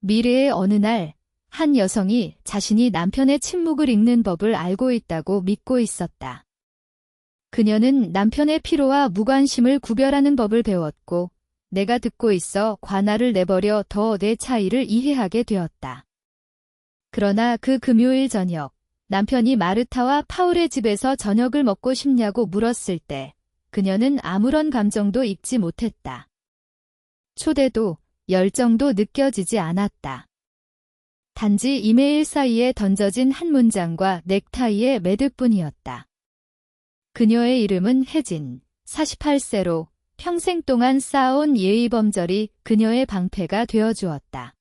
미래의 어느 날, 한 여성이 자신이 남편의 침묵을 읽는 법을 알고 있다고 믿고 있었다. 그녀는 남편의 피로와 무관심을 구별하는 법을 배웠고, 내가 듣고 있어 관할을 내버려 더 내 차이를 이해하게 되었다. 그러나 그 금요일 저녁, 남편이 마르타와 파울의 집에서 저녁을 먹고 싶냐고 물었을 때, 그녀는 아무런 감정도 읽지 못했다. 초대도, 열정도 느껴지지 않았다. 단지 이메일 사이에 던져진 한 문장과 넥타이의 매듭뿐이었다. 그녀의 이름은 혜진, 48세로 평생 동안 쌓아온 예의범절이 그녀의 방패가 되어주었다.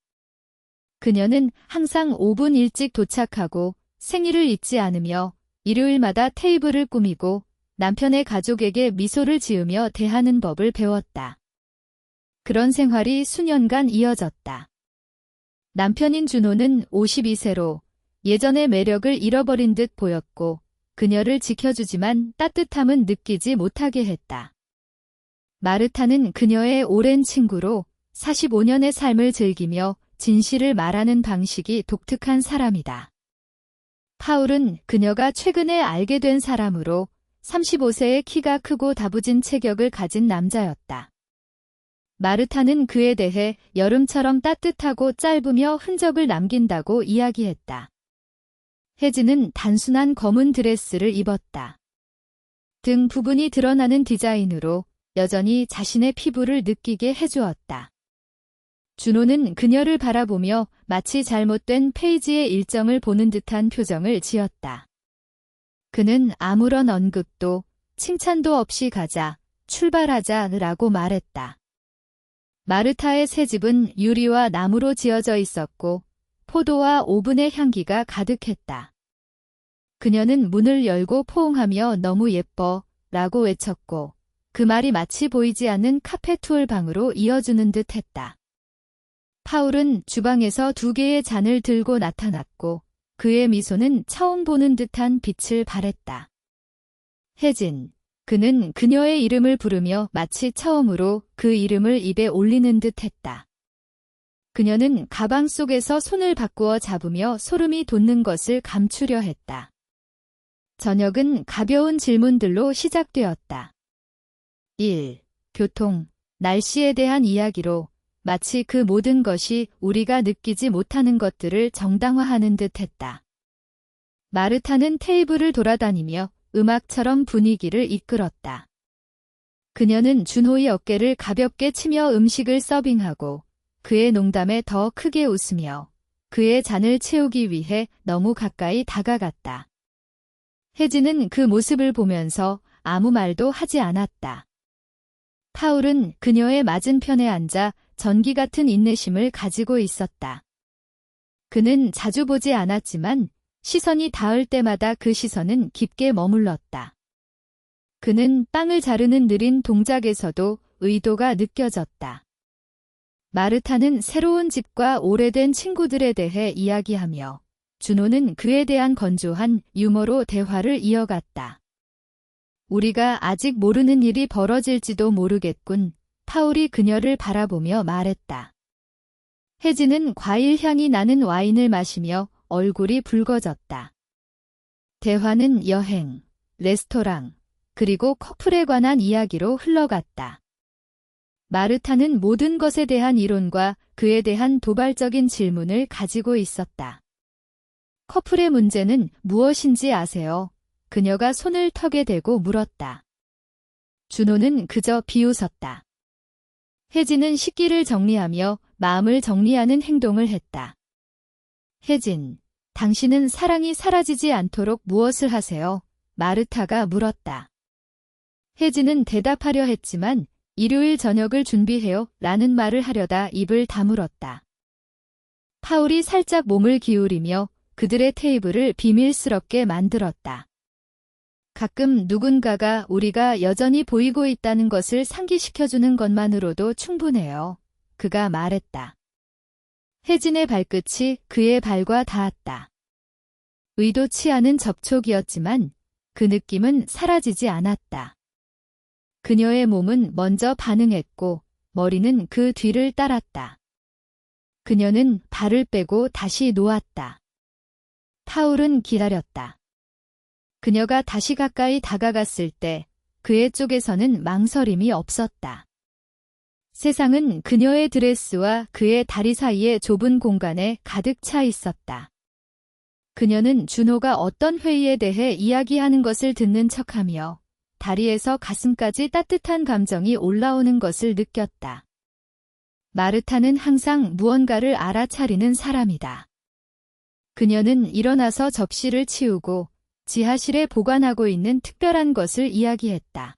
그녀는 항상 5분 일찍 도착하고 생일을 잊지 않으며 일요일마다 테이블을 꾸미고 남편의 가족에게 미소를 지으며 대하는 법을 배웠다. 그런 생활이 수년간 이어졌다. 남편인 준호는 52세로 예전의 매력을 잃어버린 듯 보였고 그녀를 지켜주지만 따뜻함은 느끼지 못하게 했다. 마르타는 그녀의 오랜 친구로 45년의 삶을 즐기며 진실을 말하는 방식이 독특한 사람이다. 파울은 그녀가 최근에 알게 된 사람으로 35세의 키가 크고 다부진 체격을 가진 남자였다. 마르타는 그에 대해 여름처럼 따뜻하고 짧으며 흔적을 남긴다고 이야기했다. 혜진은 단순한 검은 드레스를 입었다. 등 부분이 드러나는 디자인으로 여전히 자신의 피부를 느끼게 해주었다. 준호는 그녀를 바라보며 마치 잘못된 페이지의 일정을 보는 듯한 표정을 지었다. 그는 아무런 언급도 칭찬도 없이 가자, 출발하자라고 말했다. 마르타의 새 집은 유리와 나무로 지어져 있었고 포도와 오븐의 향기가 가득했다. 그녀는 문을 열고 포옹하며 너무 예뻐 라고 외쳤고 그 말이 마치 보이지 않는 카페투올 방으로 이어주는 듯 했다. 파울은 주방에서 2개의 잔을 들고 나타났고 그의 미소는 처음 보는 듯한 빛을 발했다. 혜진. 그는 그녀의 이름을 부르며 마치 처음으로 그 이름을 입에 올리는 듯 했다. 그녀는 가방 속에서 손을 바꾸어 잡으며 소름이 돋는 것을 감추려 했다. 저녁은 가벼운 질문들로 시작되었다. 1. 교통, 날씨에 대한 이야기로 마치 그 모든 것이 우리가 느끼지 못하는 것들을 정당화하는 듯 했다. 마르타는 테이블을 돌아다니며 음악처럼 분위기를 이끌었다. 그녀는 준호의 어깨를 가볍게 치며 음식을 서빙하고 그의 농담에 더 크게 웃으며 그의 잔을 채우기 위해 너무 가까이 다가갔다. 혜진은 그 모습을 보면서 아무 말도 하지 않았다. 파울은 그녀의 맞은편에 앉아 전기 같은 인내심을 가지고 있었다. 그는 자주 보지 않았지만 시선이 닿을 때마다 그 시선은 깊게 머물렀다. 그는 빵을 자르는 느린 동작에서도 의도가 느껴졌다. 마르타는 새로운 집과 오래된 친구들에 대해 이야기하며 준호는 그에 대한 건조한 유머로 대화를 이어갔다. 우리가 아직 모르는 일이 벌어질지도 모르겠군. 파울이 그녀를 바라보며 말했다. 혜진은 과일 향이 나는 와인을 마시며 얼굴이 붉어졌다. 대화는 여행, 레스토랑, 그리고 커플에 관한 이야기로 흘러갔다. 마르타는 모든 것에 대한 이론과 그에 대한 도발적인 질문을 가지고 있었다. 커플의 문제는 무엇인지 아세요? 그녀가 손을 턱에 대고 물었다. 준호는 그저 비웃었다. 혜진은 식기를 정리하며 마음을 정리하는 행동을 했다. 혜진, 당신은 사랑이 사라지지 않도록 무엇을 하세요? 마르타가 물었다. 혜진은 대답하려 했지만 일요일 저녁을 준비해요 라는 말을 하려다 입을 다물었다. 파울이 살짝 몸을 기울이며 그들의 테이블을 비밀스럽게 만들었다. 가끔 누군가가 우리가 여전히 보이고 있다는 것을 상기시켜주는 것만으로도 충분해요. 그가 말했다. 혜진의 발끝이 그의 발과 닿았다. 의도치 않은 접촉이었지만 그 느낌은 사라지지 않았다. 그녀의 몸은 먼저 반응했고 머리는 그 뒤를 따랐다. 그녀는 발을 빼고 다시 놓았다. 파울은 기다렸다. 그녀가 다시 가까이 다가갔을 때 그의 쪽에서는 망설임이 없었다. 세상은 그녀의 드레스와 그의 다리 사이의 좁은 공간에 가득 차 있었다. 그녀는 준호가 어떤 회의에 대해 이야기하는 것을 듣는 척하며 다리에서 가슴까지 따뜻한 감정이 올라오는 것을 느꼈다. 마르타는 항상 무언가를 알아차리는 사람이다. 그녀는 일어나서 접시를 치우고 지하실에 보관하고 있는 특별한 것을 이야기했다.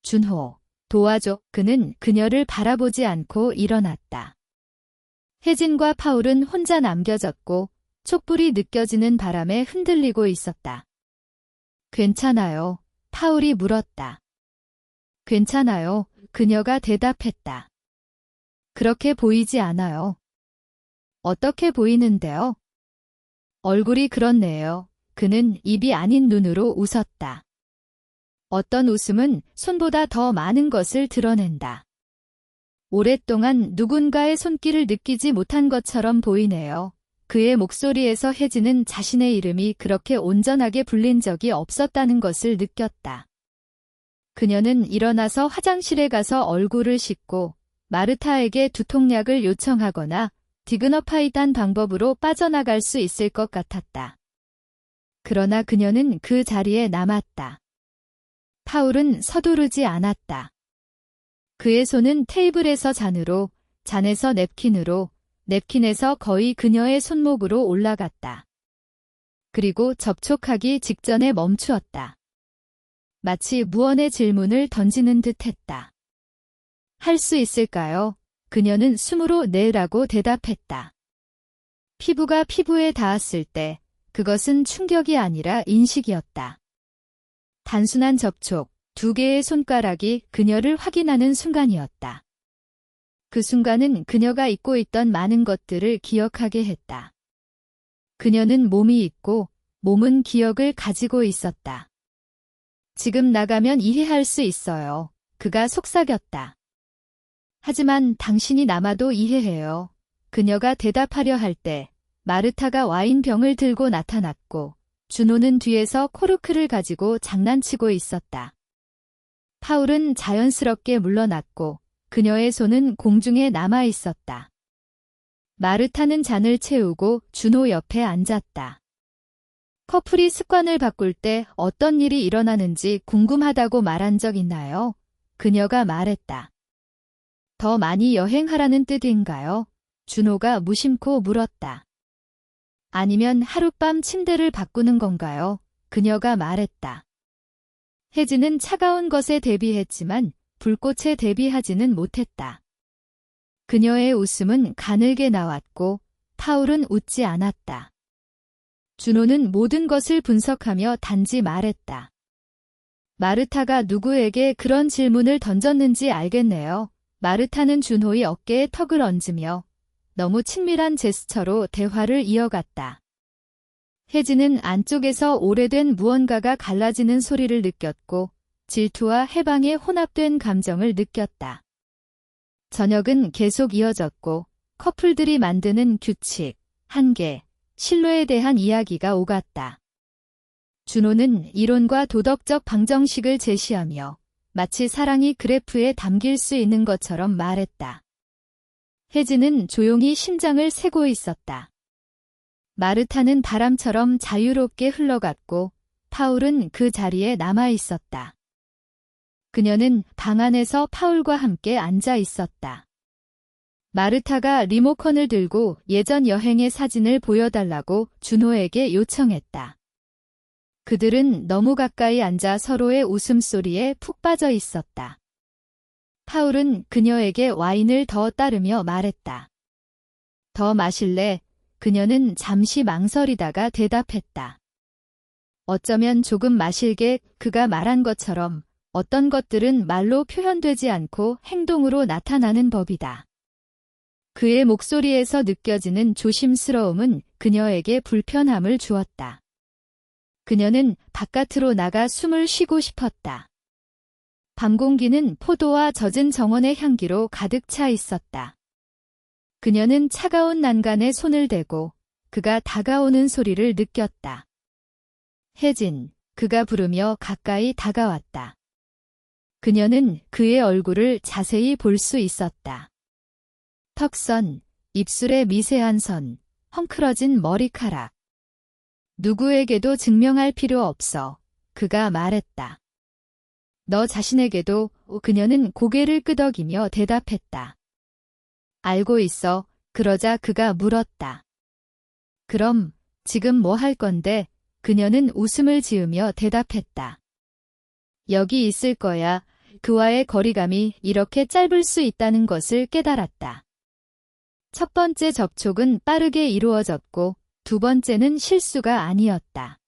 준호, 도와줘. 그는 그녀를 바라보지 않고 일어났다. 혜진과 파울은 혼자 남겨졌고 촛불이 느껴지는 바람에 흔들리고 있었다. 괜찮아요. 파울이 물었다. 괜찮아요. 그녀가 대답했다. 그렇게 보이지 않아요. 어떻게 보이는데요? 얼굴이 그렇네요. 그는 입이 아닌 눈으로 웃었다. 어떤 웃음은 손보다 더 많은 것을 드러낸다. 오랫동안 누군가의 손길을 느끼지 못한 것처럼 보이네요. 그의 목소리에서 혜진은 자신의 이름이 그렇게 온전하게 불린 적이 없었다는 것을 느꼈다. 그녀는 일어나서 화장실에 가서 얼굴을 씻고 마르타에게 두통약을 요청하거나 디그너파이한 방법으로 빠져나갈 수 있을 것 같았다. 그러나 그녀는 그 자리에 남았다. 파울은 서두르지 않았다. 그의 손은 테이블에서 잔으로, 잔에서 냅킨으로, 냅킨에서 거의 그녀의 손목으로 올라갔다. 그리고 접촉하기 직전에 멈추었다. 마치 무언의 질문을 던지는 듯 했다. 할 수 있을까요? 그녀는 숨으로 네라고 대답했다. 피부가 피부에 닿았을 때 그것은 충격이 아니라 인식이었다. 단순한 접촉, 두 개의 손가락이 그녀를 확인하는 순간이었다. 그 순간은 그녀가 잊고 있던 많은 것들을 기억하게 했다. 그녀는 몸이 있고 몸은 기억을 가지고 있었다. 지금 나가면 이해할 수 있어요. 그가 속삭였다. 하지만 당신이 남아도 이해해요. 그녀가 대답하려 할 때 마르타가 와인병을 들고 나타났고 준호는 뒤에서 코르크를 가지고 장난치고 있었다. 파울은 자연스럽게 물러났고 그녀의 손은 공중에 남아 있었다. 마르타는 잔을 채우고 준호 옆에 앉았다. 커플이 습관을 바꿀 때 어떤 일이 일어나는지 궁금하다고 말한 적 있나요? 그녀가 말했다. 더 많이 여행하라는 뜻인가요? 준호가 무심코 물었다. 아니면 하룻밤 침대를 바꾸는 건가요? 그녀가 말했다. 혜진은 차가운 것에 대비했지만 불꽃에 대비하지는 못했다. 그녀의 웃음은 가늘게 나왔고 파울은 웃지 않았다. 준호는 모든 것을 분석하며 단지 말했다. 마르타가 누구에게 그런 질문을 던졌는지 알겠네요. 마르타는 준호의 어깨에 턱을 얹으며 너무 친밀한 제스처로 대화를 이어갔다. 혜진은 안쪽에서 오래된 무언가가 갈라지는 소리를 느꼈고 질투와 해방의 혼합된 감정을 느꼈다. 저녁은 계속 이어졌고 커플들이 만드는 규칙, 한계, 신뢰에 대한 이야기가 오갔다. 준호는 이론과 도덕적 방정식을 제시하며 마치 사랑이 그래프에 담길 수 있는 것처럼 말했다. 혜진은 조용히 심장을 세고 있었다. 마르타는 바람처럼 자유롭게 흘러갔고 파울은 그 자리에 남아 있었다. 그녀는 방 안에서 파울과 함께 앉아 있었다. 마르타가 리모컨을 들고 예전 여행의 사진을 보여달라고 준호에게 요청했다. 그들은 너무 가까이 앉아 서로의 웃음소리에 푹 빠져 있었다. 파울은 그녀에게 와인을 더 따르며 말했다. 더 마실래? 그녀는 잠시 망설이다가 대답했다. 어쩌면 조금 마실게. 그가 말한 것처럼 어떤 것들은 말로 표현되지 않고 행동으로 나타나는 법이다. 그의 목소리에서 느껴지는 조심스러움은 그녀에게 불편함을 주었다. 그녀는 바깥으로 나가 숨을 쉬고 싶었다. 밤 공기는 포도와 젖은 정원의 향기로 가득 차 있었다. 그녀는 차가운 난간에 손을 대고 그가 다가오는 소리를 느꼈다. 혜진, 그가 부르며 가까이 다가왔다. 그녀는 그의 얼굴을 자세히 볼 수 있었다. 턱선, 입술의 미세한 선, 헝클어진 머리카락. 누구에게도 증명할 필요 없어. 그가 말했다. 너 자신에게도. 그녀는 고개를 끄덕이며 대답했다. 알고 있어. 그러자 그가 물었다. 그럼 지금 뭐 할 건데? 그녀는 웃음을 지으며 대답했다. 여기 있을 거야. 그와의 거리감이 이렇게 짧을 수 있다는 것을 깨달았다. 첫 번째 접촉은 빠르게 이루어졌고 두 번째는 실수가 아니었다.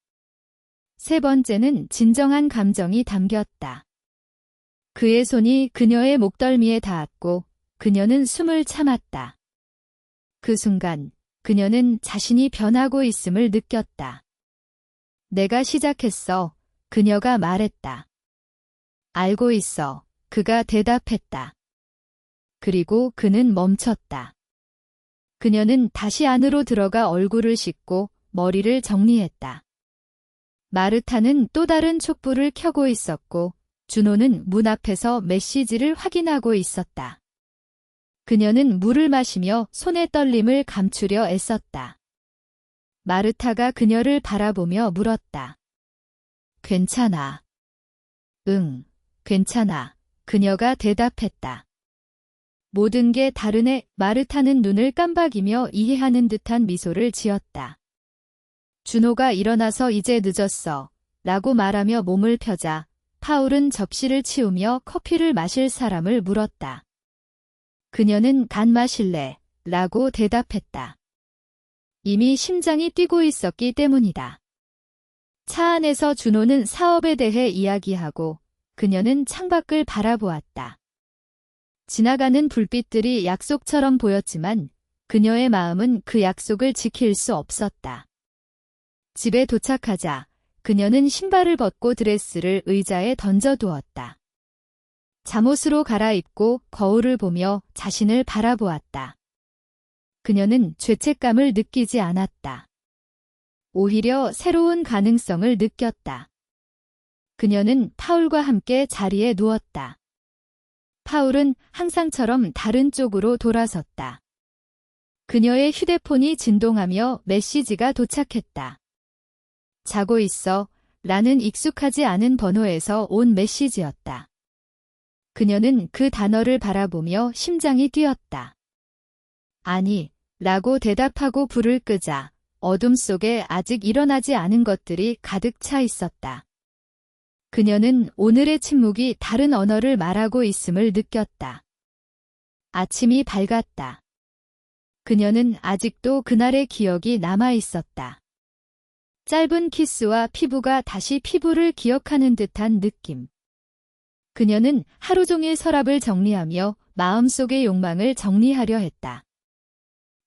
세 번째는 진정한 감정이 담겼다. 그의 손이 그녀의 목덜미에 닿았고 그녀는 숨을 참았다. 그 순간 그녀는 자신이 변하고 있음을 느꼈다. 내가 시작했어. 그녀가 말했다. 알고 있어. 그가 대답했다. 그리고 그는 멈췄다. 그녀는 다시 안으로 들어가 얼굴을 씻고 머리를 정리했다. 마르타는 또 다른 촛불을 켜고 있었고 준호는 문 앞에서 메시지를 확인하고 있었다. 그녀는 물을 마시며 손의 떨림을 감추려 애썼다. 마르타가 그녀를 바라보며 물었다. 괜찮아. 응, 괜찮아. 그녀가 대답했다. 모든 게 다르네. 마르타는 눈을 깜박이며 이해하는 듯한 미소를 지었다. 준호가 일어나서 이제 늦었어. 라고 말하며 몸을 펴자 파울은 접시를 치우며 커피를 마실 사람을 물었다. 그녀는 간 마실래? 라고 대답했다. 이미 심장이 뛰고 있었기 때문이다. 차 안에서 준호는 사업에 대해 이야기하고 그녀는 창밖을 바라보았다. 지나가는 불빛들이 약속처럼 보였지만 그녀의 마음은 그 약속을 지킬 수 없었다. 집에 도착하자 그녀는 신발을 벗고 드레스를 의자에 던져두었다. 잠옷으로 갈아입고 거울을 보며 자신을 바라보았다. 그녀는 죄책감을 느끼지 않았다. 오히려 새로운 가능성을 느꼈다. 그녀는 파울과 함께 자리에 누웠다. 파울은 항상처럼 다른 쪽으로 돌아섰다. 그녀의 휴대폰이 진동하며 메시지가 도착했다. 자고 있어. 라는 익숙하지 않은 번호에서 온 메시지였다. 그녀는 그 단어를 바라보며 심장이 뛰었다. 아니, 라고 대답하고 불을 끄자 어둠 속에 아직 일어나지 않은 것들이 가득 차 있었다. 그녀는 오늘의 침묵이 다른 언어를 말하고 있음을 느꼈다. 아침이 밝았다. 그녀는 아직도 그날의 기억이 남아 있었다. 짧은 키스와 피부가 다시 피부를 기억하는 듯한 느낌. 그녀는 하루 종일 서랍을 정리하며 마음속의 욕망을 정리하려 했다.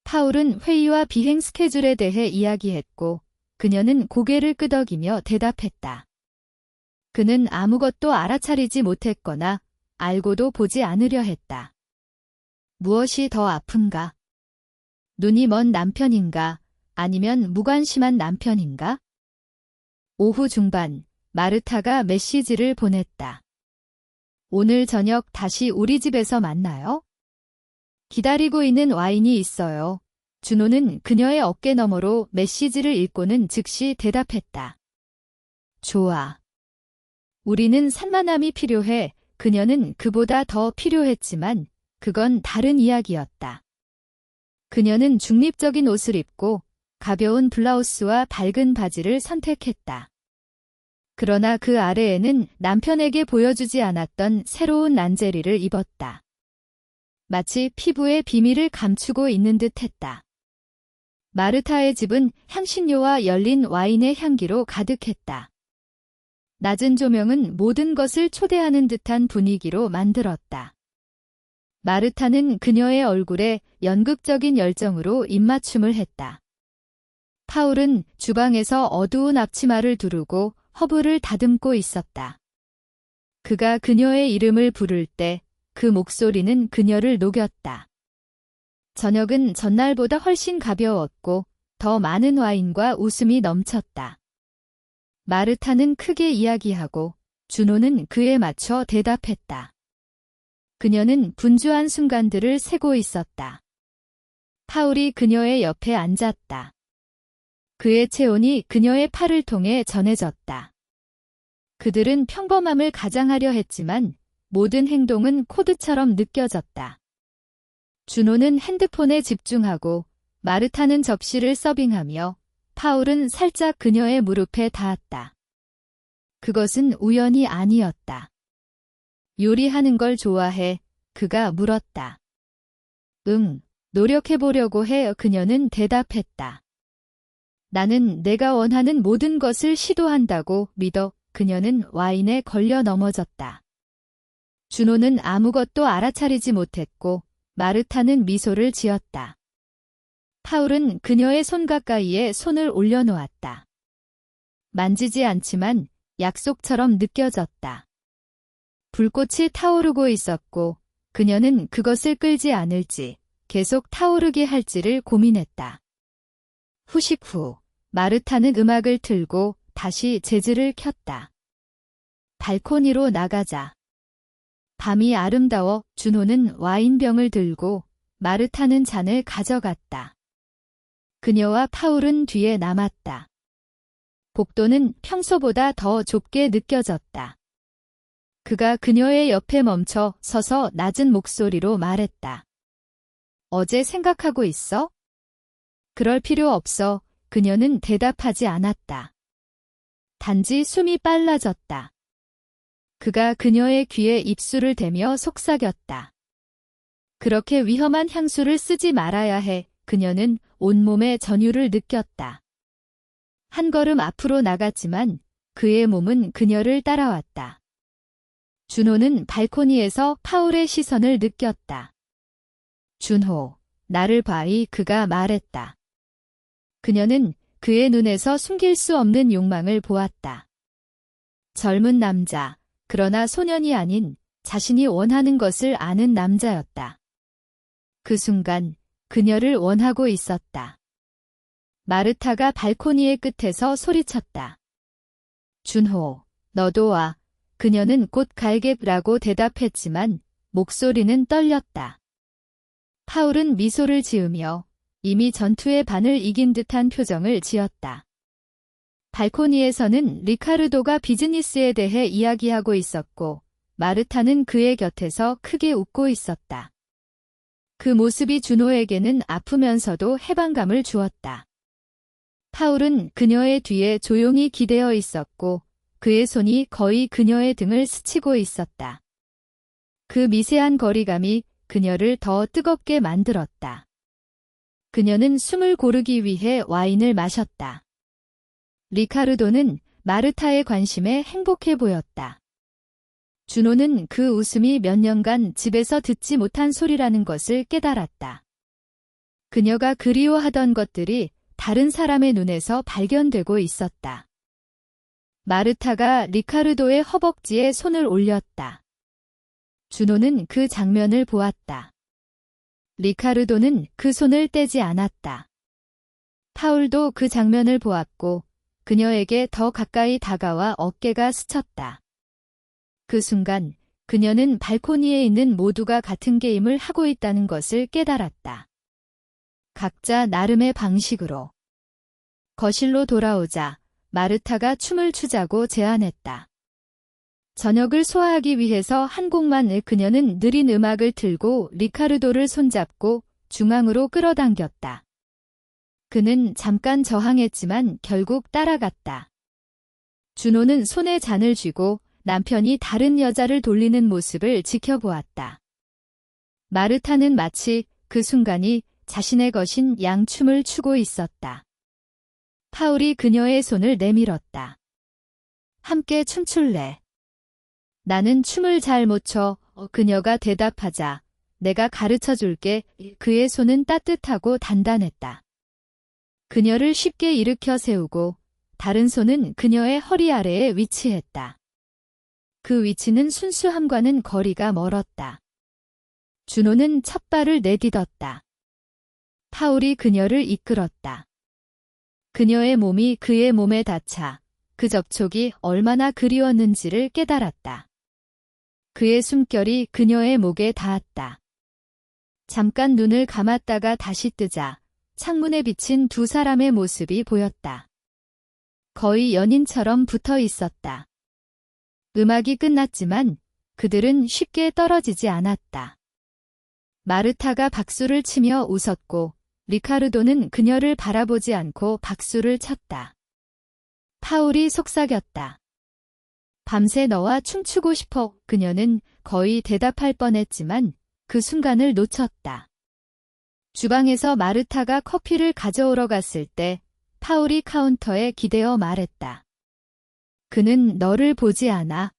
파울은 회의와 비행 스케줄에 대해 이야기했고 그녀는 고개를 끄덕이며 대답했다. 그는 아무것도 알아차리지 못했거나 알고도 보지 않으려 했다. 무엇이 더 아픈가? 눈이 먼 남편인가? 아니면 무관심한 남편인가? 오후 중반, 마르타가 메시지를 보냈다. 오늘 저녁 다시 우리 집에서 만나요? 기다리고 있는 와인이 있어요. 준호는 그녀의 어깨 너머로 메시지를 읽고는 즉시 대답했다. 좋아. 우리는 산만함이 필요해. 그녀는 그보다 더 필요했지만 그건 다른 이야기였다. 그녀는 중립적인 옷을 입고 가벼운 블라우스와 밝은 바지를 선택했다. 그러나 그 아래에는 남편에게 보여주지 않았던 새로운 란제리를 입었다. 마치 피부의 비밀을 감추고 있는 듯했다. 마르타의 집은 향신료와 열린 와인의 향기로 가득했다. 낮은 조명은 모든 것을 초대하는 듯한 분위기로 만들었다. 마르타는 그녀의 얼굴에 연극적인 열정으로 입맞춤을 했다. 파울은 주방에서 어두운 앞치마를 두르고 허브를 다듬고 있었다. 그가 그녀의 이름을 부를 때 그 목소리는 그녀를 녹였다. 저녁은 전날보다 훨씬 가벼웠고 더 많은 와인과 웃음이 넘쳤다. 마르타는 크게 이야기하고 준호는 그에 맞춰 대답했다. 그녀는 분주한 순간들을 세고 있었다. 파울이 그녀의 옆에 앉았다. 그의 체온이 그녀의 팔을 통해 전해졌다. 그들은 평범함을 가장하려 했지만 모든 행동은 코드처럼 느껴졌다. 준호는 핸드폰에 집중하고 마르타는 접시를 서빙하며 파울은 살짝 그녀의 무릎에 닿았다. 그것은 우연이 아니었다. 요리하는 걸 좋아해. 그가 물었다. 응, 노력해보려고 해. 그녀는 대답했다. 나는 내가 원하는 모든 것을 시도한다고 믿어. 그녀는 와인에 걸려 넘어졌다. 준호는 아무것도 알아차리지 못했고 마르타는 미소를 지었다. 파울은 그녀의 손 가까이에 손을 올려놓았다. 만지지 않지만 약속처럼 느껴졌다. 불꽃이 타오르고 있었고 그녀는 그것을 끌지 않을지 계속 타오르게 할지를 고민했다. 후식 후 마르타는 음악을 틀고 다시 재즈를 켰다. 발코니로 나가자. 밤이 아름다워. 준호는 와인병을 들고 마르타는 잔을 가져갔다. 그녀와 파울은 뒤에 남았다. 복도는 평소보다 더 좁게 느껴졌다. 그가 그녀의 옆에 멈춰 서서 낮은 목소리로 말했다. 어제 생각하고 있어? 그럴 필요 없어. 그녀는 대답하지 않았다. 단지 숨이 빨라졌다. 그가 그녀의 귀에 입술을 대며 속삭였다. 그렇게 위험한 향수를 쓰지 말아야 해. 그녀는 온몸에 전율을 느꼈다. 한 걸음 앞으로 나갔지만 그의 몸은 그녀를 따라왔다. 준호는 발코니에서 파울의 시선을 느꼈다. 준호, 나를 봐이. 그가 말했다. 그녀는 그의 눈에서 숨길 수 없는 욕망을 보았다. 젊은 남자, 그러나 소년이 아닌 자신이 원하는 것을 아는 남자였다. 그 순간 그녀를 원하고 있었다. 마르타가 발코니의 끝에서 소리쳤다. 준호, 너도 와. 그녀는 곧 갈게라고 대답했지만 목소리는 떨렸다. 파울은 미소를 지으며 이미 전투의 반을 이긴 듯한 표정을 지었다. 발코니에서는 리카르도가 비즈니스에 대해 이야기하고 있었고 마르타는 그의 곁에서 크게 웃고 있었다. 그 모습이 준호에게는 아프면서도 해방감을 주었다. 파울은 그녀의 뒤에 조용히 기대어 있었고 그의 손이 거의 그녀의 등을 스치고 있었다. 그 미세한 거리감이 그녀를 더 뜨겁게 만들었다. 그녀는 숨을 고르기 위해 와인을 마셨다. 리카르도는 마르타의 관심에 행복해 보였다. 준호는 그 웃음이 몇 년간 집에서 듣지 못한 소리라는 것을 깨달았다. 그녀가 그리워하던 것들이 다른 사람의 눈에서 발견되고 있었다. 마르타가 리카르도의 허벅지에 손을 올렸다. 준호는 그 장면을 보았다. 리카르도는 그 손을 떼지 않았다. 파울도 그 장면을 보았고 그녀에게 더 가까이 다가와 어깨가 스쳤다. 그 순간 그녀는 발코니에 있는 모두가 같은 게임을 하고 있다는 것을 깨달았다. 각자 나름의 방식으로. 거실로 돌아오자 마르타가 춤을 추자고 제안했다. 저녁을 소화하기 위해서 한 곡만 그녀는 느린 음악을 틀고 리카르도를 손잡고 중앙으로 끌어당겼다. 그는 잠깐 저항했지만 결국 따라갔다. 준호는 손에 잔을 쥐고 남편이 다른 여자를 돌리는 모습을 지켜보았다. 마르타는 마치 그 순간이 자신의 것인 양 춤을 추고 있었다. 파울이 그녀의 손을 내밀었다. 함께 춤출래? 나는 춤을 잘 못 춰. 그녀가 대답하자 내가 가르쳐 줄게. 그의 손은 따뜻하고 단단했다. 그녀를 쉽게 일으켜 세우고 다른 손은 그녀의 허리 아래에 위치했다. 그 위치는 순수함과는 거리가 멀었다. 준호는 첫 발을 내딛었다. 파울이 그녀를 이끌었다. 그녀의 몸이 그의 몸에 닿자 그 접촉이 얼마나 그리웠는지를 깨달았다. 그의 숨결이 그녀의 목에 닿았다. 잠깐 눈을 감았다가 다시 뜨자 창문에 비친 두 사람의 모습이 보였다. 거의 연인처럼 붙어 있었다. 음악이 끝났지만 그들은 쉽게 떨어지지 않았다. 마르타가 박수를 치며 웃었고 리카르도는 그녀를 바라보지 않고 박수를 쳤다. 파울이 속삭였다. 밤새 너와 춤추고 싶어. 그녀는 거의 대답할 뻔했지만 그 순간을 놓쳤다. 주방에서 마르타가 커피를 가져오러 갔을 때 파울이 카운터에 기대어 말했다. 그는 너를 보지 않아.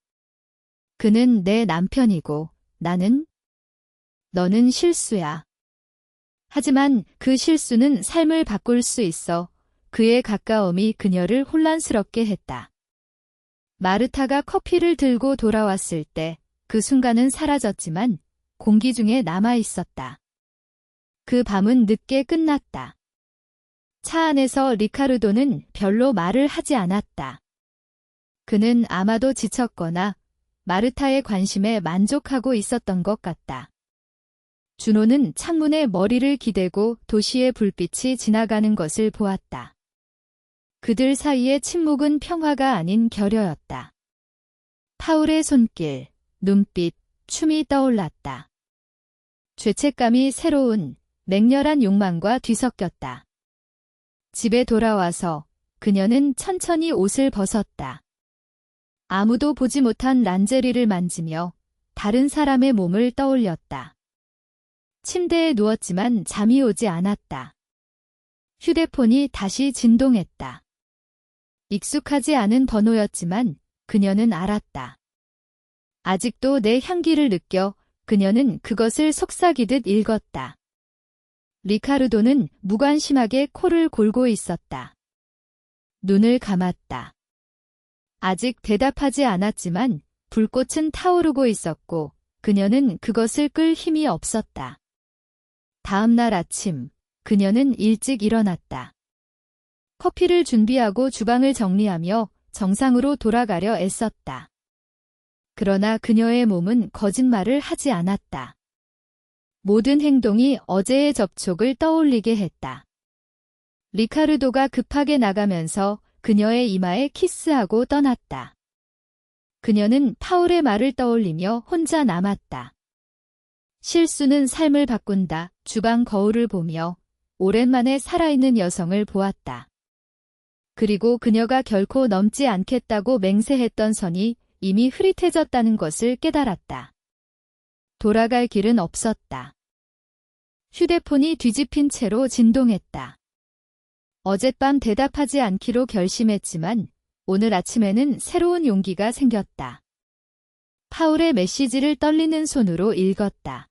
그는 내 남편이고 너는 실수야. 하지만 그 실수는 삶을 바꿀 수 있어. 그의 가까움이 그녀를 혼란스럽게 했다. 마르타가 커피를 들고 돌아왔을 때 그 순간은 사라졌지만 공기 중에 남아 있었다. 그 밤은 늦게 끝났다. 차 안에서 리카르도는 별로 말을 하지 않았다. 그는 아마도 지쳤거나 마르타의 관심에 만족하고 있었던 것 같다. 준호는 창문에 머리를 기대고 도시의 불빛이 지나가는 것을 보았다. 그들 사이의 침묵은 평화가 아닌 결여였다. 파울의 손길, 눈빛, 춤이 떠올랐다. 죄책감이 새로운, 맹렬한 욕망과 뒤섞였다. 집에 돌아와서 그녀는 천천히 옷을 벗었다. 아무도 보지 못한 란제리를 만지며 다른 사람의 몸을 떠올렸다. 침대에 누웠지만 잠이 오지 않았다. 휴대폰이 다시 진동했다. 익숙하지 않은 번호였지만 그녀는 알았다. 아직도 내 향기를 느껴 그녀는 그것을 속삭이듯 읽었다. 리카르도는 무관심하게 코를 골고 있었다. 눈을 감았다. 아직 대답하지 않았지만 불꽃은 타오르고 있었고 그녀는 그것을 끌 힘이 없었다. 다음 날 아침, 그녀는 일찍 일어났다. 커피를 준비하고 주방을 정리하며 정상으로 돌아가려 애썼다. 그러나 그녀의 몸은 거짓말을 하지 않았다. 모든 행동이 어제의 접촉을 떠올리게 했다. 리카르도가 급하게 나가면서 그녀의 이마에 키스하고 떠났다. 그녀는 파울의 말을 떠올리며 혼자 남았다. 실수는 삶을 바꾼다. 주방 거울을 보며 오랜만에 살아있는 여성을 보았다. 그리고 그녀가 결코 넘지 않겠다고 맹세했던 선이 이미 흐릿해졌다는 것을 깨달았다. 돌아갈 길은 없었다. 휴대폰이 뒤집힌 채로 진동했다. 어젯밤 대답하지 않기로 결심했지만 오늘 아침에는 새로운 용기가 생겼다. 파울의 메시지를 떨리는 손으로 읽었다.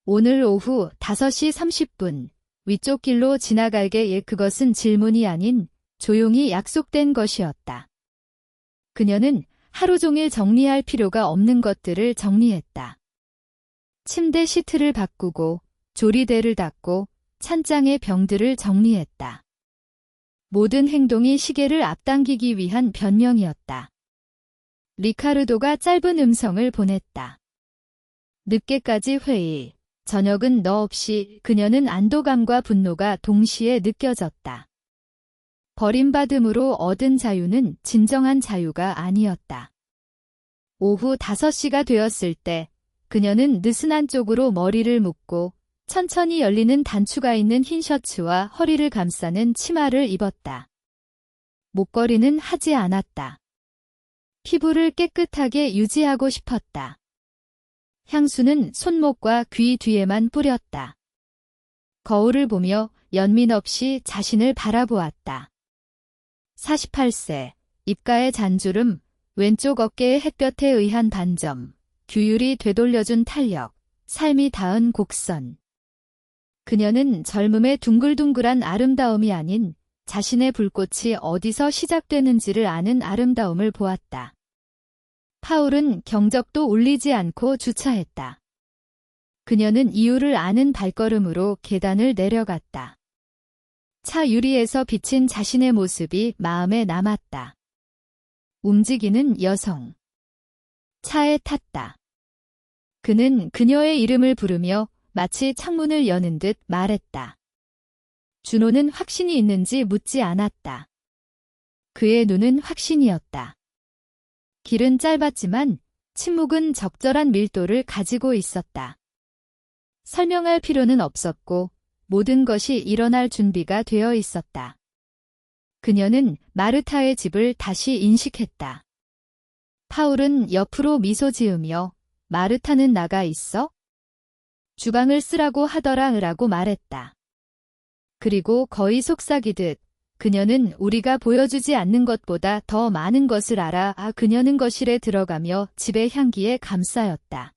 오늘 오후 5시 30분 위쪽 길로 지나갈게. 그것은 질문이 아닌 조용히 약속된 것이었다. 그녀는 하루 종일 정리할 필요가 없는 것들을 정리했다. 침대 시트를 바꾸고 조리대를 닦고 찬장의 병들을 정리했다. 모든 행동이 시계를 앞당기기 위한 변명이었다. 리카르도가 짧은 음성을 보냈다. 늦게까지 회의. 저녁은 너 없이. 그녀는 안도감과 분노가 동시에 느껴졌다. 버림받음으로 얻은 자유는 진정한 자유가 아니었다. 오후 5시가 되었을 때 그녀는 느슨한 쪽으로 머리를 묶고 천천히 열리는 단추가 있는 흰 셔츠와 허리를 감싸는 치마를 입었다. 목걸이는 하지 않았다. 피부를 깨끗하게 유지하고 싶었다. 향수는 손목과 귀 뒤에만 뿌렸다. 거울을 보며 연민 없이 자신을 바라보았다. 48세, 입가의 잔주름, 왼쪽 어깨의 햇볕에 의한 반점, 규율이 되돌려준 탄력, 삶이 닿은 곡선. 그녀는 젊음의 둥글둥글한 아름다움이 아닌 자신의 불꽃이 어디서 시작되는지를 아는 아름다움을 보았다. 파울은 경적도 울리지 않고 주차했다. 그녀는 이유를 아는 발걸음으로 계단을 내려갔다. 차 유리에서 비친 자신의 모습이 마음에 남았다. 움직이는 여성. 차에 탔다. 그는 그녀의 이름을 부르며 마치 창문을 여는 듯 말했다. 준호는 확신이 있는지 묻지 않았다. 그의 눈은 확신이었다. 길은 짧았지만 침묵은 적절한 밀도를 가지고 있었다. 설명할 필요는 없었고 모든 것이 일어날 준비가 되어 있었다. 그녀는 마르타의 집을 다시 인식했다. 파울은 옆으로 미소 지으며 마르타는 나가 있어? 주방을 쓰라고 하더라라고 말했다. 그리고 거의 속삭이듯 그녀는 우리가 보여주지 않는 것보다 더 많은 것을 알아. 그녀는 거실에 들어가며 집의 향기에 감싸였다.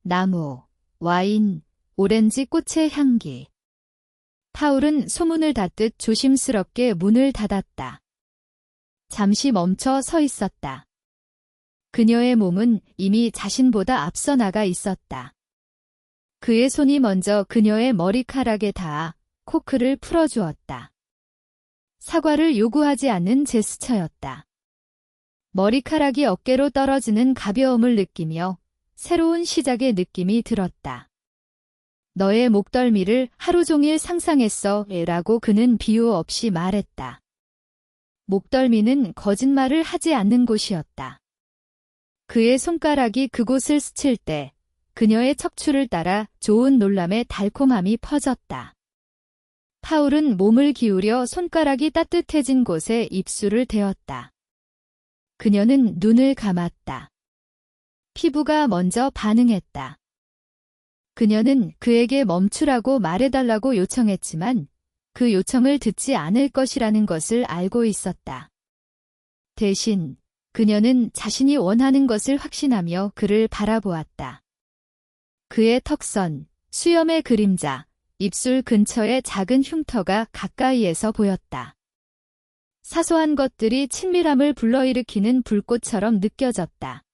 나무, 와인, 오렌지 꽃의 향기. 파울은 소문을 닫듯 조심스럽게 문을 닫았다. 잠시 멈춰 서 있었다. 그녀의 몸은 이미 자신보다 앞서 나가 있었다. 그의 손이 먼저 그녀의 머리카락에 닿아 코크를 풀어주었다. 사과를 요구하지 않는 제스처였다. 머리카락이 어깨로 떨어지는 가벼움을 느끼며 새로운 시작의 느낌이 들었다. 너의 목덜미를 하루 종일 상상했어 라고 그는 비유 없이 말했다. 목덜미는 거짓말을 하지 않는 곳이었다. 그의 손가락이 그곳을 스칠 때 그녀의 척추를 따라 좋은 놀람의 달콤함이 퍼졌다. 파울은 몸을 기울여 손가락이 따뜻해진 곳에 입술을 대었다. 그녀는 눈을 감았다. 피부가 먼저 반응했다. 그녀는 그에게 멈추라고 말해달라고 요청했지만 그 요청을 듣지 않을 것이라는 것을 알고 있었다. 대신 그녀는 자신이 원하는 것을 확신하며 그를 바라보았다. 그의 턱선, 수염의 그림자, 입술 근처의 작은 흉터가 가까이에서 보였다. 사소한 것들이 친밀함을 불러일으키는 불꽃처럼 느껴졌다.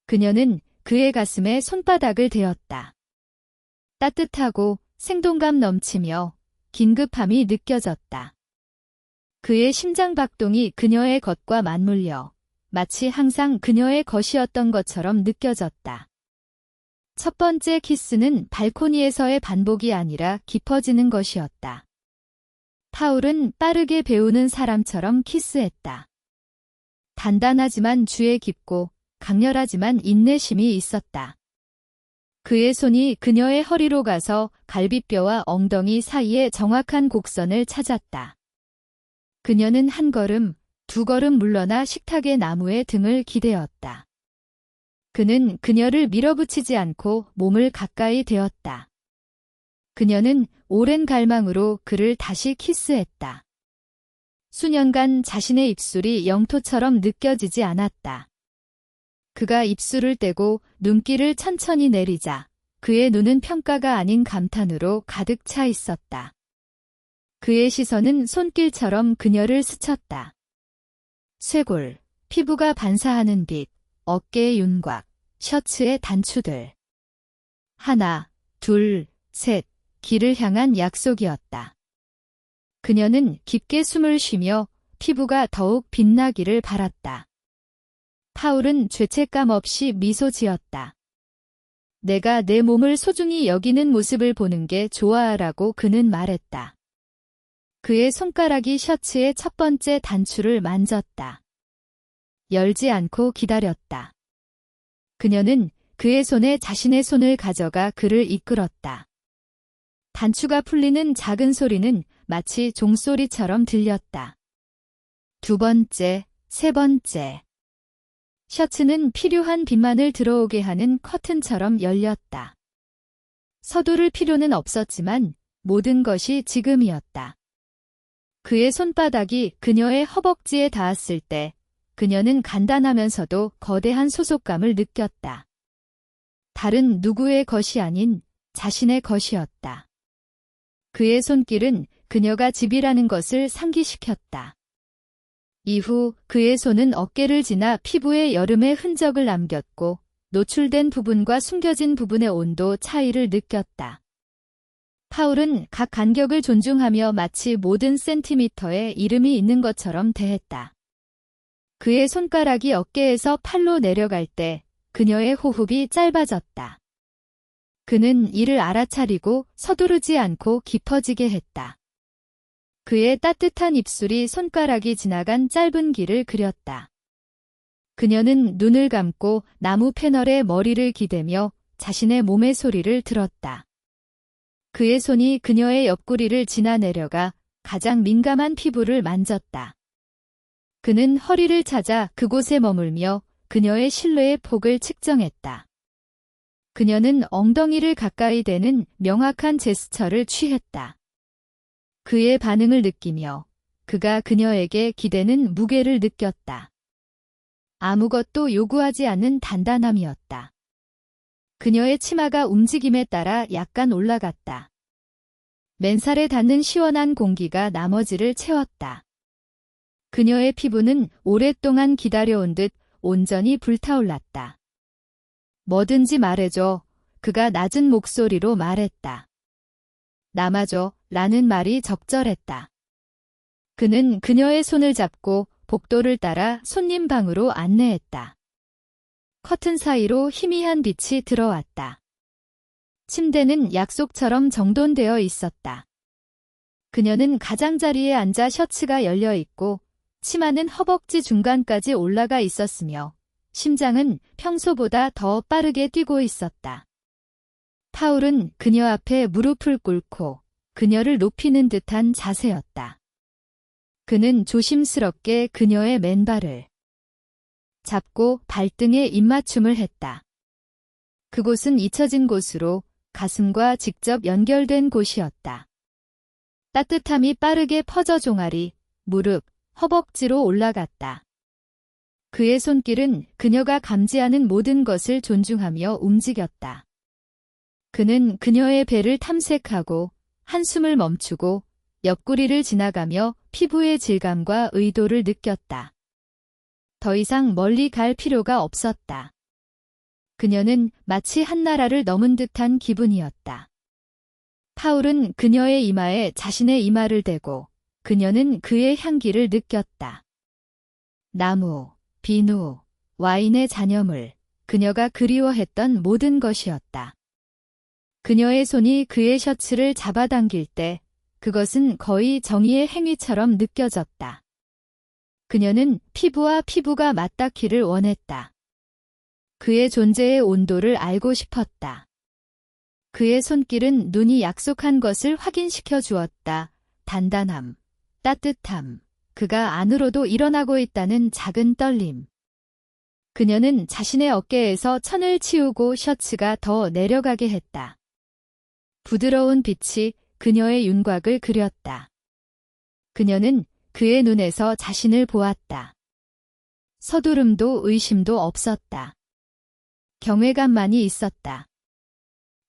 그녀는 그의 가슴에 손바닥을 대었다. 따뜻하고 생동감 넘치며 긴급함이 느껴졌다. 그의 심장박동이 그녀의 것과 맞물려 마치 항상 그녀의 것이었던 것처럼 느껴졌다. 첫 번째 키스는 발코니에서의 반복이 아니라 깊어지는 것이었다. 파울은 빠르게 배우는 사람처럼 키스했다. 단단하지만 주에 깊고 강렬하지만 인내심이 있었다. 그의 손이 그녀의 허리로 가서 갈비뼈와 엉덩이 사이의 정확한 곡선을 찾았다. 그녀는 한 걸음, 두 걸음 물러나 식탁의 나무에 등을 기대었다. 그는 그녀를 밀어붙이지 않고 몸을 가까이 대었다. 그녀는 오랜 갈망으로 그를 다시 키스했다. 수년간 자신의 입술이 영토처럼 느껴지지 않았다. 그가 입술을 떼고 눈길을 천천히 내리자 그의 눈은 평가가 아닌 감탄으로 가득 차 있었다. 그의 시선은 손길처럼 그녀를 스쳤다. 쇄골, 피부가 반사하는 빛, 어깨의 윤곽, 셔츠의 단추들. 하나, 둘, 셋, 길을 향한 약속이었다. 그녀는 깊게 숨을 쉬며 피부가 더욱 빛나기를 바랐다. 파울은 죄책감 없이 미소 지었다. 내가 내 몸을 소중히 여기는 모습을 보는 게 좋아라고 그는 말했다. 그의 손가락이 셔츠의 첫 번째 단추를 만졌다. 열지 않고 기다렸다. 그녀는 그의 손에 자신의 손을 가져가 그를 이끌었다. 단추가 풀리는 작은 소리는 마치 종소리처럼 들렸다. 두 번째, 세 번째. 셔츠는 필요한 빛만을 들어오게 하는 커튼처럼 열렸다. 서두를 필요는 없었지만 모든 것이 지금이었다. 그의 손바닥이 그녀의 허벅지에 닿았을 때 그녀는 간단하면서도 거대한 소속감을 느꼈다. 다른 누구의 것이 아닌 자신의 것이었다. 그의 손길은 그녀가 집이라는 것을 상기시켰다. 이후 그의 손은 어깨를 지나 피부에 여름의 흔적을 남겼고 노출된 부분과 숨겨진 부분의 온도 차이를 느꼈다. 파울은 각 간격을 존중하며 마치 모든 센티미터에 이름이 있는 것처럼 대했다. 그의 손가락이 어깨에서 팔로 내려갈 때 그녀의 호흡이 짧아졌다. 그는 이를 알아차리고 서두르지 않고 깊어지게 했다. 그의 따뜻한 입술이 손가락이 지나간 짧은 길을 그렸다. 그녀는 눈을 감고 나무 패널에 머리를 기대며 자신의 몸의 소리를 들었다. 그의 손이 그녀의 옆구리를 지나 내려가 가장 민감한 피부를 만졌다. 그는 허리를 찾아 그곳에 머물며 그녀의 신뢰의 폭을 측정했다. 그녀는 엉덩이를 가까이 대는 명확한 제스처를 취했다. 그의 반응을 느끼며 그가 그녀에게 기대는 무게를 느꼈다. 아무것도 요구하지 않는 단단함이었다. 그녀의 치마가 움직임에 따라 약간 올라갔다. 맨살에 닿는 시원한 공기가 나머지를 채웠다. 그녀의 피부는 오랫동안 기다려온 듯 온전히 불타올랐다. 뭐든지 말해줘. 그가 낮은 목소리로 말했다. 남아줘. 라는 말이 적절했다. 그는 그녀의 손을 잡고 복도를 따라 손님 방으로 안내했다. 커튼 사이로 희미한 빛이 들어왔다. 침대는 약속처럼 정돈되어 있었다. 그녀는 가장자리에 앉아 셔츠가 열려 있고 치마는 허벅지 중간까지 올라가 있었으며 심장은 평소보다 더 빠르게 뛰고 있었다. 파울은 그녀 앞에 무릎을 꿇고 그녀를 높이는 듯한 자세였다. 그는 조심스럽게 그녀의 맨발을 잡고 발등에 입맞춤을 했다. 그곳은 잊혀진 곳으로 가슴과 직접 연결된 곳이었다. 따뜻함이 빠르게 퍼져 종아리, 무릎, 허벅지로 올라갔다. 그의 손길은 그녀가 감지하는 모든 것을 존중하며 움직였다. 그는 그녀의 배를 탐색하고 한숨을 멈추고 옆구리를 지나가며 피부의 질감과 의도를 느꼈다. 더 이상 멀리 갈 필요가 없었다. 그녀는 마치 한나라를 넘은 듯한 기분이었다. 파울은 그녀의 이마에 자신의 이마를 대고 그녀는 그의 향기를 느꼈다. 나무, 비누, 와인의 잔여물, 그녀가 그리워했던 모든 것이었다. 그녀의 손이 그의 셔츠를 잡아당길 때 그것은 거의 정의의 행위처럼 느껴졌다. 그녀는 피부와 피부가 맞닿기를 원했다. 그의 존재의 온도를 알고 싶었다. 그의 손길은 눈이 약속한 것을 확인시켜 주었다. 단단함, 따뜻함, 그가 안으로도 일어나고 있다는 작은 떨림. 그녀는 자신의 어깨에서 천을 치우고 셔츠가 더 내려가게 했다. 부드러운 빛이 그녀의 윤곽을 그렸다. 그녀는 그의 눈에서 자신을 보았다. 서두름도 의심도 없었다. 경외감만이 있었다.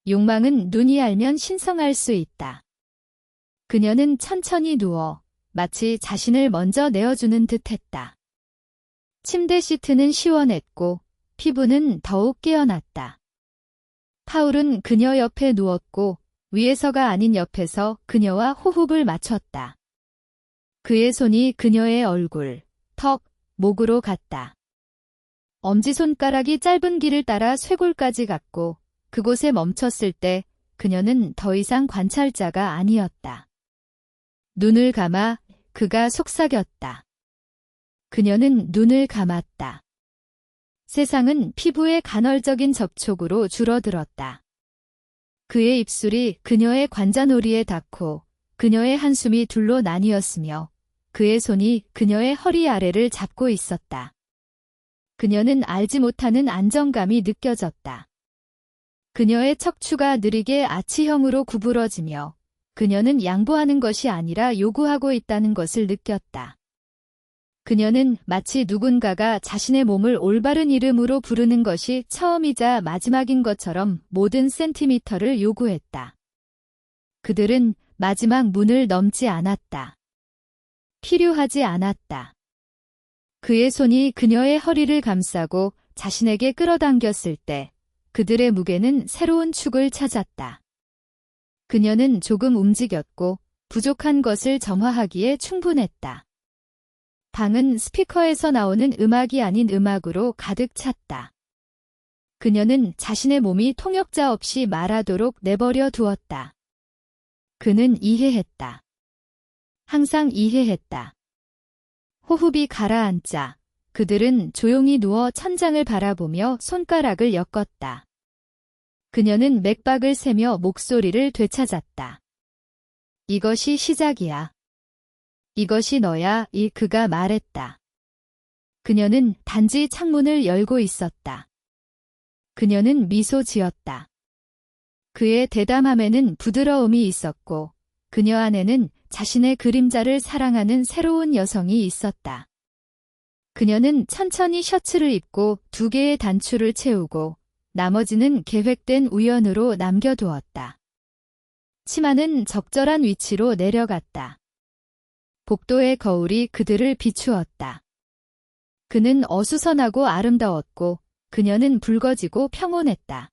욕망은 눈이 알면 신성할 수 있다. 그녀는 천천히 누워 마치 자신을 먼저 내어주는 듯했다. 침대 시트는 시원했고 피부는 더욱 깨어났다. 파울은 그녀 옆에 누웠고 위에서가 아닌 옆에서 그녀와 호흡을 맞췄다. 그의 손이 그녀의 얼굴, 턱, 목으로 갔다. 엄지손가락이 짧은 길을 따라 쇄골까지 갔고 그곳에 멈췄을 때 그녀는 더 이상 관찰자가 아니었다. 눈을 감아 그가 속삭였다. 그녀는 눈을 감았다. 세상은 피부의 간헐적인 접촉으로 줄어들었다. 그의 입술이 그녀의 관자놀이에 닿고 그녀의 한숨이 둘로 나뉘었으며 그의 손이 그녀의 허리 아래를 잡고 있었다. 그녀는 알지 못하는 안정감이 느껴졌다. 그녀의 척추가 느리게 아치형으로 구부러지며 그녀는 양보하는 것이 아니라 요구하고 있다는 것을 느꼈다. 그녀는 마치 누군가가 자신의 몸을 올바른 이름으로 부르는 것이 처음이자 마지막인 것처럼 모든 센티미터를 요구했다. 그들은 마지막 문을 넘지 않았다. 필요하지 않았다. 그의 손이 그녀의 허리를 감싸고 자신에게 끌어당겼을 때 그들의 무게는 새로운 축을 찾았다. 그녀는 조금 움직였고 부족한 것을 점화하기에 충분했다. 방은 스피커에서 나오는 음악이 아닌 음악으로 가득 찼다. 그녀는 자신의 몸이 통역자 없이 말하도록 내버려 두었다. 그는 이해했다. 항상 이해했다. 호흡이 가라앉자 그들은 조용히 누워 천장을 바라보며 손가락을 엮었다. 그녀는 맥박을 세며 목소리를 되찾았다. 이것이 시작이야. 이것이 너야, 그가 말했다. 그녀는 단지 창문을 열고 있었다. 그녀는 미소 지었다. 그의 대담함에는 부드러움이 있었고 그녀 안에는 자신의 그림자를 사랑하는 새로운 여성이 있었다. 그녀는 천천히 셔츠를 입고 2개의 단추를 채우고 나머지는 계획된 우연으로 남겨두었다. 치마는 적절한 위치로 내려갔다. 복도의 거울이 그들을 비추었다. 그는 어수선하고 아름다웠고 그녀는 붉어지고 평온했다.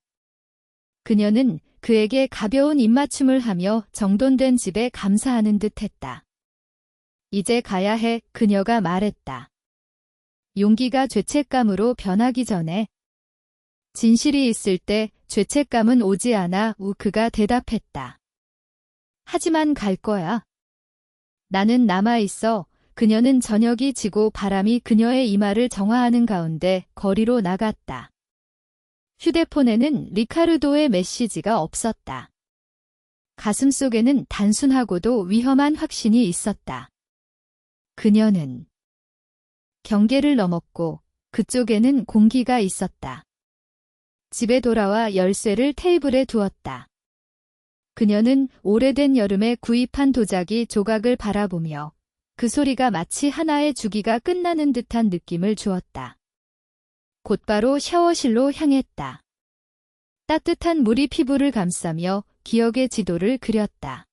그녀는 그에게 가벼운 입맞춤을 하며 정돈된 집에 감사하는 듯 했다. 이제 가야 해, 그녀가 말했다. 용기가 죄책감으로 변하기 전에. 진실이 있을 때 죄책감은 오지 않아, 그가 대답했다. 하지만 갈 거야. 나는 남아있어. 그녀는 저녁이 지고 바람이 그녀의 이마를 정화하는 가운데 거리로 나갔다. 휴대폰에는 리카르도의 메시지가 없었다. 가슴속에는 단순하고도 위험한 확신이 있었다. 그녀는 경계를 넘었고 그쪽에는 공기가 있었다. 집에 돌아와 열쇠를 테이블에 두었다. 그녀는 오래된 여름에 구입한 도자기 조각을 바라보며 그 소리가 마치 하나의 주기가 끝나는 듯한 느낌을 주었다. 곧바로 샤워실로 향했다. 따뜻한 물이 피부를 감싸며 기억의 지도를 그렸다.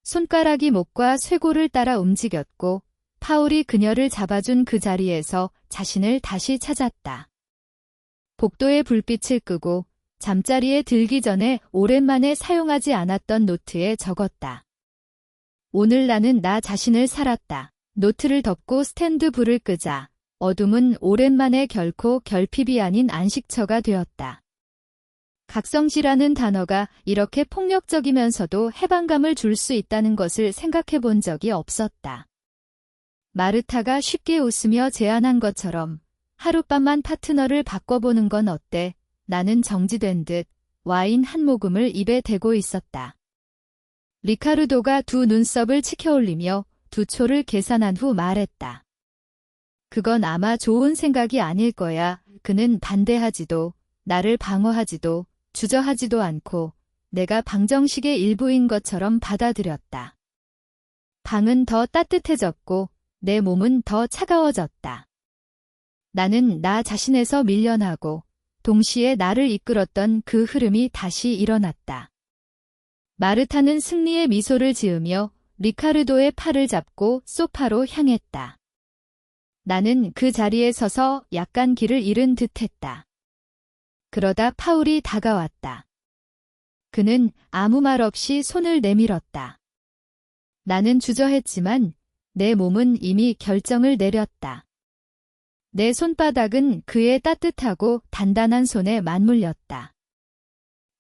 손가락이 목과 쇄골을 따라 움직였고 파울이 그녀를 잡아준 그 자리에서 자신을 다시 찾았다. 복도의 불빛을 끄고 잠자리에 들기 전에 오랜만에 사용하지 않았던 노트에 적었다. 오늘 나는 나 자신을 살았다. 노트를 덮고 스탠드 불을 끄자 어둠은 오랜만에 결코 결핍이 아닌 안식처가 되었다. 각성시라는 단어가 이렇게 폭력적이면서도 해방감을 줄 수 있다는 것을 생각해 본 적이 없었다. 마르타가 쉽게 웃으며 제안한 것처럼 하룻밤만 파트너를 바꿔보는 건 어때? 나는 정지된 듯 와인 한 모금을 입에 대고 있었다. 리카르도가 2 눈썹을 치켜올리며 2초를 계산한 후 말했다. 그건 아마 좋은 생각이 아닐 거야. 그는 반대하지도 나를 방어하지도 주저하지도 않고 내가 방정식의 일부인 것처럼 받아들였다. 방은 더 따뜻해졌고 내 몸은 더 차가워졌다. 나는 나 자신에서 밀려나고 동시에 나를 이끌었던 그 흐름이 다시 일어났다. 마르타는 승리의 미소를 지으며 리카르도의 팔을 잡고 소파로 향했다. 나는 그 자리에 서서 약간 길을 잃은 듯했다. 그러다 파울이 다가왔다. 그는 아무 말 없이 손을 내밀었다. 나는 주저했지만 내 몸은 이미 결정을 내렸다. 내 손바닥은 그의 따뜻하고 단단한 손에 맞물렸다.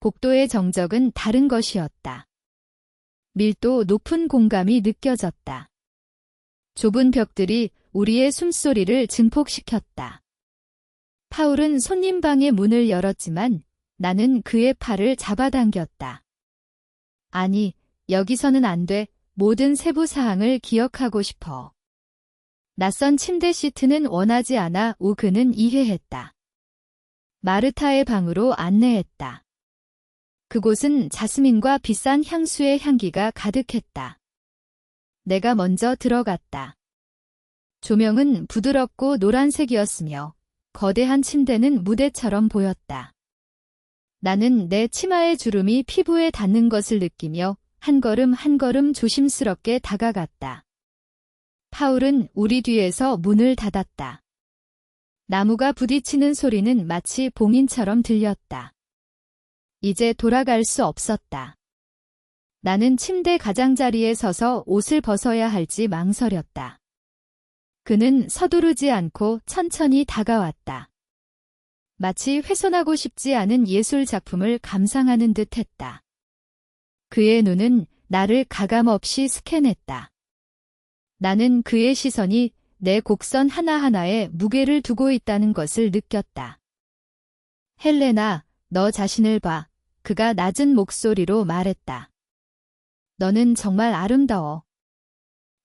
복도의 정적은 다른 것이었다. 밀도 높은 공감이 느껴졌다. 좁은 벽들이 우리의 숨소리를 증폭시켰다. 파울은 손님 방의 문을 열었지만 나는 그의 팔을 잡아당겼다. 아니, 여기서는 안 돼. 모든 세부 사항을 기억하고 싶어. 낯선 침대 시트는 원하지 않아. 그는 이해했다. 마르타의 방으로 안내했다. 그곳은 자스민과 비싼 향수의 향기가 가득했다. 내가 먼저 들어갔다. 조명은 부드럽고 노란색이었으며 거대한 침대는 무대처럼 보였다. 나는 내 치마의 주름이 피부에 닿는 것을 느끼며 한 걸음 한 걸음 조심스럽게 다가갔다. 파울은 우리 뒤에서 문을 닫았다. 나무가 부딪히는 소리는 마치 봉인처럼 들렸다. 이제 돌아갈 수 없었다. 나는 침대 가장자리에 서서 옷을 벗어야 할지 망설였다. 그는 서두르지 않고 천천히 다가왔다. 마치 훼손하고 싶지 않은 예술 작품을 감상하는 듯 했다. 그의 눈은 나를 가감없이 스캔했다. 나는 그의 시선이 내 곡선 하나하나에 무게를 두고 있다는 것을 느꼈다. 헬레나, 너 자신을 봐. 그가 낮은 목소리로 말했다. 너는 정말 아름다워.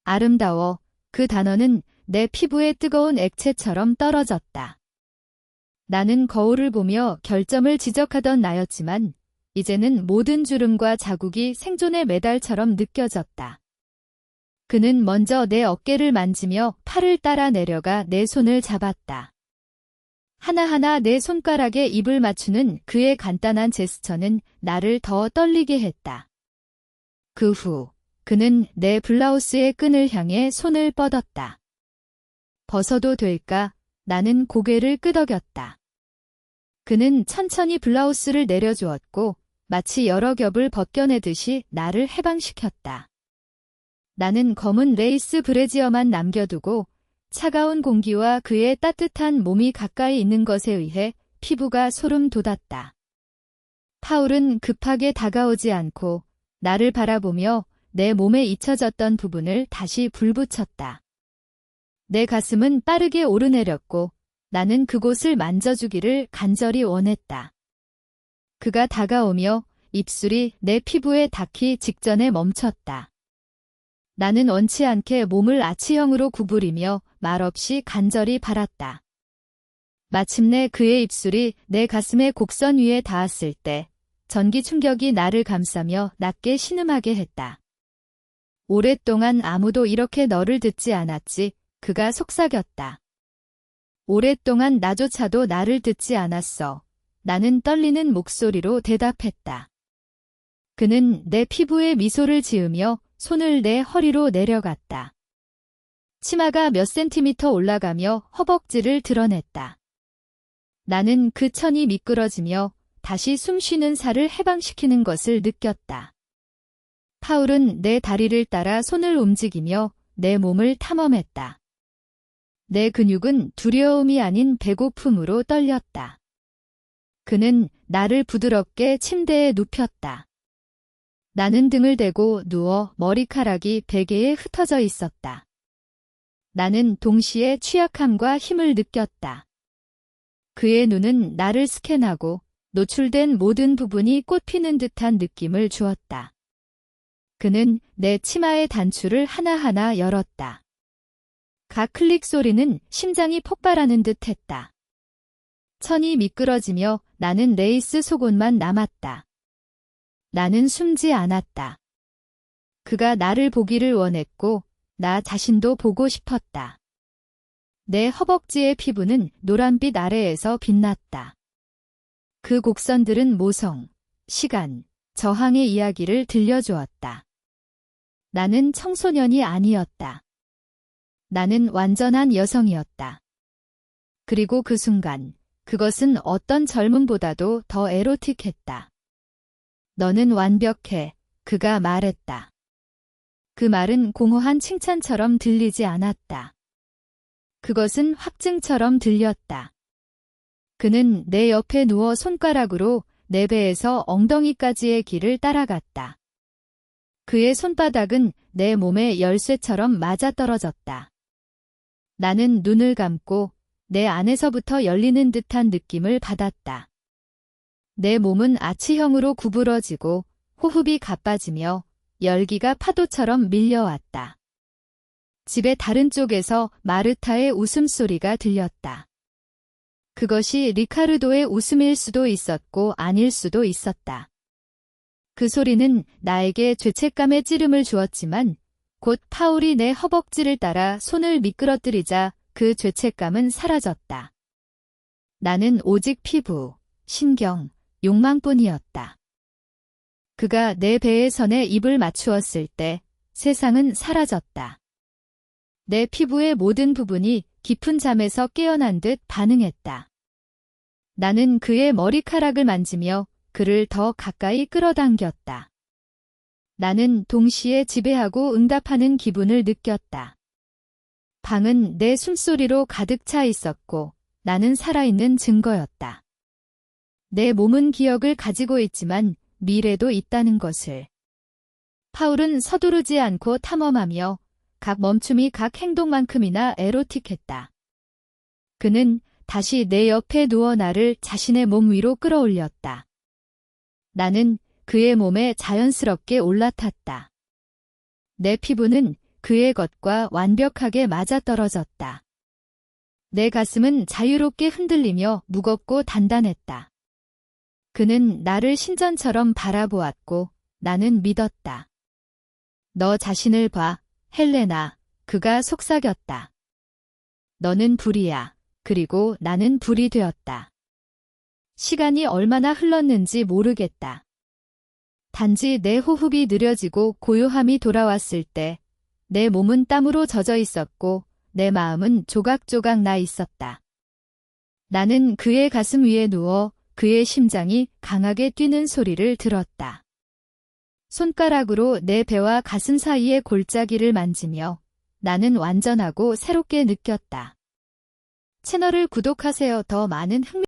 아름다워. 그 단어는 내 피부에 뜨거운 액체처럼 떨어졌다. 나는 거울을 보며 결점을 지적하던 나였지만 이제는 모든 주름과 자국이 생존의 메달처럼 느껴졌다. 그는 먼저 내 어깨를 만지며 팔을 따라 내려가 내 손을 잡았다. 하나하나 내 손가락에 입을 맞추는 그의 간단한 제스처는 나를 더 떨리게 했다. 그 후 그는 내 블라우스의 끈을 향해 손을 뻗었다. 벗어도 될까? 나는 고개를 끄덕였다. 그는 천천히 블라우스를 내려주었고 마치 여러 겹을 벗겨내듯이 나를 해방시켰다. 나는 검은 레이스 브래지어만 남겨두고 차가운 공기와 그의 따뜻한 몸이 가까이 있는 것에 의해 피부가 소름 돋았다. 파울은 급하게 다가오지 않고 나를 바라보며 내 몸에 잊혀졌던 부분을 다시 불붙였다. 내 가슴은 빠르게 오르내렸고 나는 그곳을 만져주기를 간절히 원했다. 그가 다가오며 입술이 내 피부에 닿기 직전에 멈췄다. 나는 원치 않게 몸을 아치형으로 구부리며 말없이 간절히 바랐다. 마침내 그의 입술이 내 가슴의 곡선 위에 닿았을 때 전기 충격이 나를 감싸며 낮게 신음하게 했다. 오랫동안 아무도 이렇게 너를 듣지 않았지. 그가 속삭였다. 오랫동안 나조차도 나를 듣지 않았어. 나는 떨리는 목소리로 대답했다. 그는 내 피부에 미소를 지으며 손을 내 허리로 내려갔다. 치마가 몇 센티미터 올라가며 허벅지를 드러냈다. 나는 그 천이 미끄러지며 다시 숨쉬는 살을 해방시키는 것을 느꼈다. 파울은 내 다리를 따라 손을 움직이며 내 몸을 탐험했다. 내 근육은 두려움이 아닌 배고픔으로 떨렸다. 그는 나를 부드럽게 침대에 눕혔다. 나는 등을 대고 누워 머리카락이 베개에 흩어져 있었다. 나는 동시에 취약함과 힘을 느꼈다. 그의 눈은 나를 스캔하고 노출된 모든 부분이 꽃피는 듯한 느낌을 주었다. 그는 내 치마의 단추를 하나하나 열었다. 각 클릭 소리는 심장이 폭발하는 듯 했다. 천이 미끄러지며 나는 레이스 속옷만 남았다. 나는 숨지 않았다. 그가 나를 보기를 원했고 나 자신도 보고 싶었다. 내 허벅지의 피부는 노란빛 아래에서 빛났다. 그 곡선들은 모성, 시간, 저항의 이야기를 들려주었다. 나는 청소년이 아니었다. 나는 완전한 여성이었다. 그리고 그 순간 그것은 어떤 젊음보다도 더 에로틱했다. 너는 완벽해. 그가 말했다. 그 말은 공허한 칭찬처럼 들리지 않았다. 그것은 확증처럼 들렸다. 그는 내 옆에 누워 손가락으로 내 배에서 엉덩이까지의 길을 따라갔다. 그의 손바닥은 내 몸의 열쇠처럼 맞아떨어졌다. 나는 눈을 감고 내 안에서부터 열리는 듯한 느낌을 받았다. 내 몸은 아치형으로 구부러지고 호흡이 가빠지며 열기가 파도처럼 밀려왔다. 집의 다른 쪽에서 마르타의 웃음소리가 들렸다. 그것이 리카르도의 웃음일 수도 있었고 아닐 수도 있었다. 그 소리는 나에게 죄책감의 찌름을 주었지만 곧 파울이 내 허벅지를 따라 손을 미끄러뜨리자 그 죄책감은 사라졌다. 나는 오직 피부, 신경, 욕망뿐이었다. 그가 내 배에 선에 입을 맞추었을 때 세상은 사라졌다. 내 피부의 모든 부분이 깊은 잠에서 깨어난 듯 반응했다. 나는 그의 머리카락을 만지며 그를 더 가까이 끌어당겼다. 나는 동시에 지배하고 응답하는 기분을 느꼈다. 방은 내 숨소리로 가득 차 있었고 나는 살아있는 증거였다. 내 몸은 기억을 가지고 있지만 미래도 있다는 것을. 파울은 서두르지 않고 탐험하며 각 멈춤이 각 행동만큼이나 에로틱했다. 그는 다시 내 옆에 누워 나를 자신의 몸 위로 끌어올렸다. 나는 그의 몸에 자연스럽게 올라탔다. 내 피부는 그의 것과 완벽하게 맞아떨어졌다. 내 가슴은 자유롭게 흔들리며 무겁고 단단했다. 그는 나를 신전처럼 바라보았고 나는 믿었다. 너 자신을 봐, 헬레나. 그가 속삭였다. 너는 불이야. 그리고 나는 불이 되었다. 시간이 얼마나 흘렀는지 모르겠다. 단지 내 호흡이 느려지고 고요함이 돌아왔을 때 내 몸은 땀으로 젖어 있었고 내 마음은 조각조각 나 있었다. 나는 그의 가슴 위에 누워 그의 심장이 강하게 뛰는 소리를 들었다. 손가락으로 내 배와 가슴 사이의 골짜기를 만지며 나는 완전하고 새롭게 느꼈다. 채널을 구독하세요. 더 많은